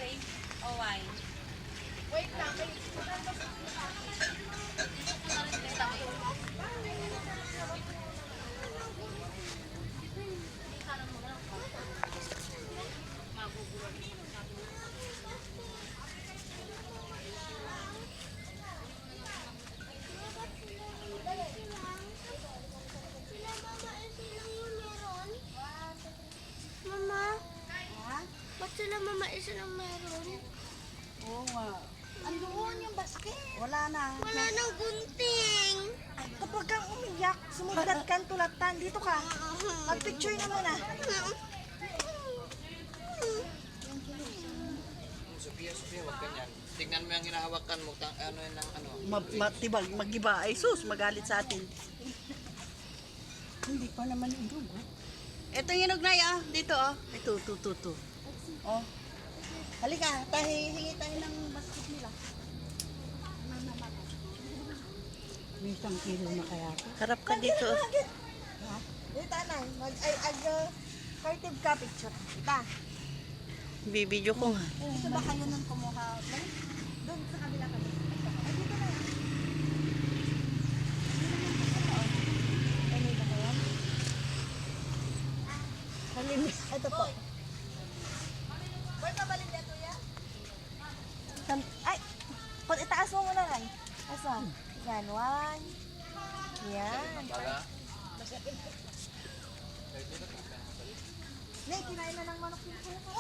same o wine? Wait lang, may Mama, ba't sila mama isa lang meron? Oo nga. Andoon yung basket. Wala na. Wala nang gunting. Kapag kang umiyak, sumugat kang tulatan. Dito ka. Mag-picture na muna. Sophia, wag ganyan. Tingnan mo yung hinahawakan mo, ano yun ang ano. Matibag, mag-iba. Ay sus, magalit sa atin. Hindi pa naman indog. Ito yung inog na ah. Dito oh. Ito. Oh. Halika, hingi tayo ng basket nila. May isang kilo na kaya ito. Harap ka dito. Ha? Dito na, mag-cartive ka picture. Ita. Bibidyo ko nga. Gusto ba kayo nung kumuha? Doon sa kabila kami. Ay, dito na. Ano ba kayo? Halimbawa, ito po. Boy, pabalin dito yan? Ay! Itaas mo muna lang. Asa? Yan, one. Yan. Baga, Nay, kinain na ng manok yung kuya ko.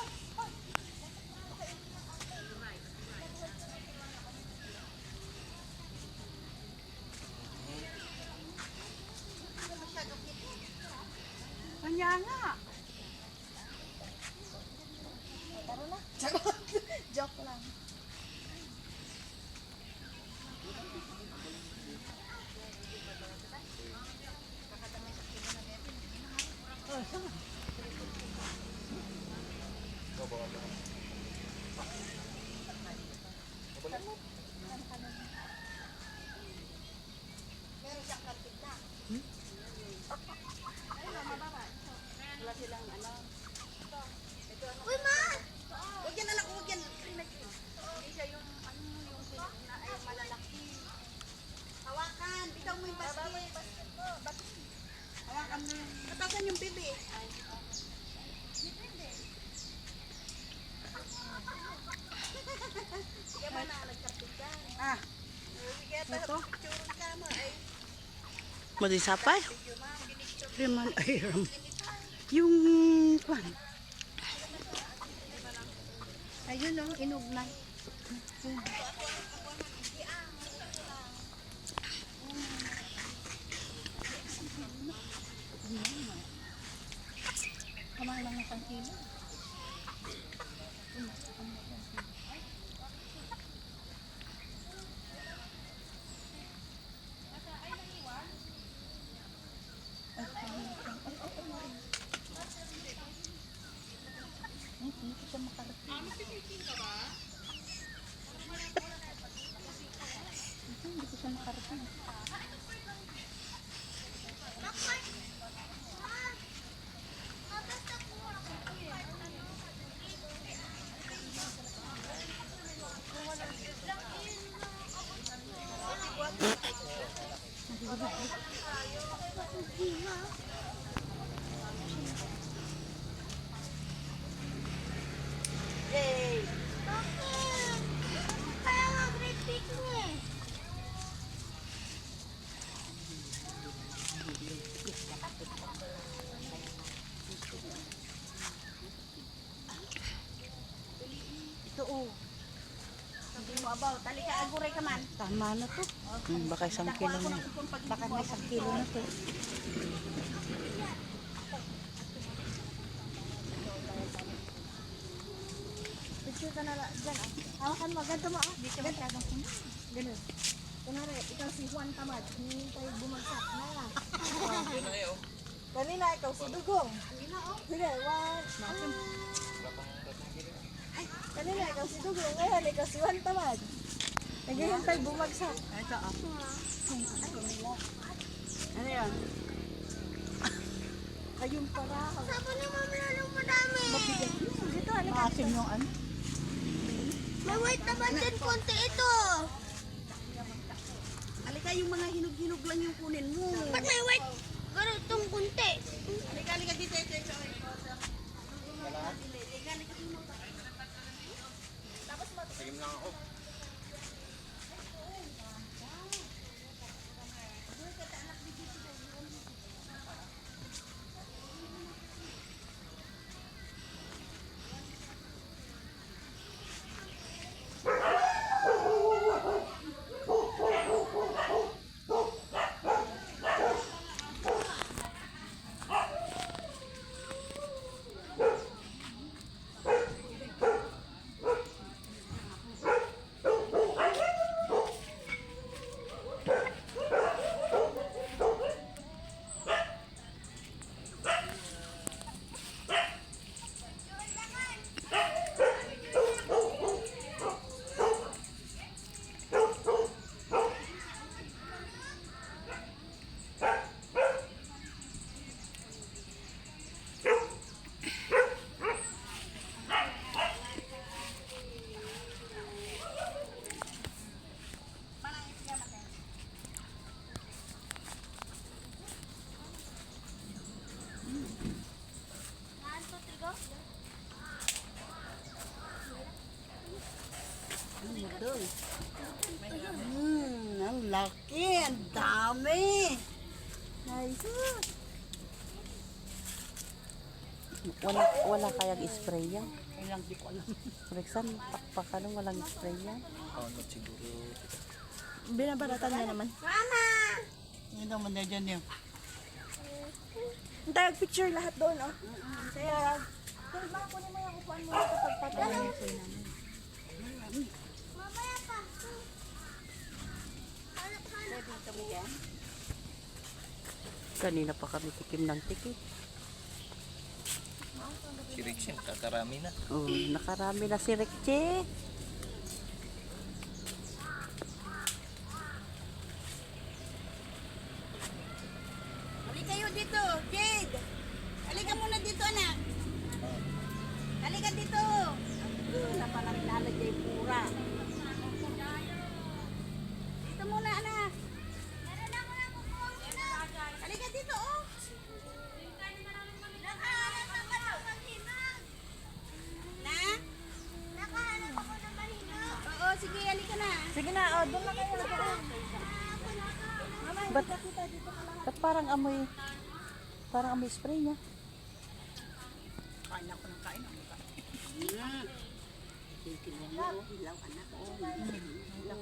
Kanya nga. Tara na. Joke lang. Meron siyang kantig na. Uy, ma! Huwag yan anak, huwag yan. Hawakan, bitaw mo yung basket. Hawakan mo yung, katasan yung bibi. Sige ba na, nagkartig ka? Ah. Sige, ito. Picture ka mo, ay. Madisapay. Riman, ay, yung, kwan. Ayun o, inugnay. Kamang lang na kilo. Hindi ko siya makarating. Hindi ko siya makarating. Yay! Bakit? Kaya nga great picnic. Ito o. Hindi mo abaw. Talika, aguray ka man. Tama na to. Baka isang kilo na. Baka may 1 kilo na to. Picture ka na dyan ah. Hawakan mo, ganito mo ah. Dito mo. Ganun. Kunwari, ikaw si Juan Tamad. Hindi tayo bumagsak na. yun na yun. Kanina, ikaw si Dugong. Sige, one. Ay, kanina, ikaw si Dugong. Ngayon, ikaw si Juan Tamad. Naghihintay bumagsak. Ito ah. Ano yan? Ayun pala. Sabi ni mama lalong madami. Mabigat yun. Dito, halika. Maasim yung ano? May white naman din konti ito. Halika, yung mga hinog-hinog lang yung kunin mo. Ba't may white? Ganitong konti. Halika dito, ito. Sagim lang ako. Ang laki, ang dami. Nice. Wala kayang spray yan. Kailang di ko alam. Rexan, pakpakan ng walang spray yan. Ano siguro. Binabalatan niya naman. Mama! Yan naman na dyan yun. Tayag picture lahat doon, oh. Kaya, kaya ba kunin mo yung upuan mo kapag tatay. Mamaya pa. Kanina pa kami tikim ng tikim. Si Rixin, kakarami na. Oh, nakarami na si Rexie. Halika kayo dito, Jade. Halika muna dito, anak. Halika dito. Na palang lalagay pura. Dito muna, anak. Halika dito, oh. Na? Nakahanap ako ng mahinog. Oo, sige, halika na. Sige na, oh, doon na kayo. Ba't Ba't parang amoy spray niya? kain ako ng kain? Titignan mo, hilaw anak. Hilaw,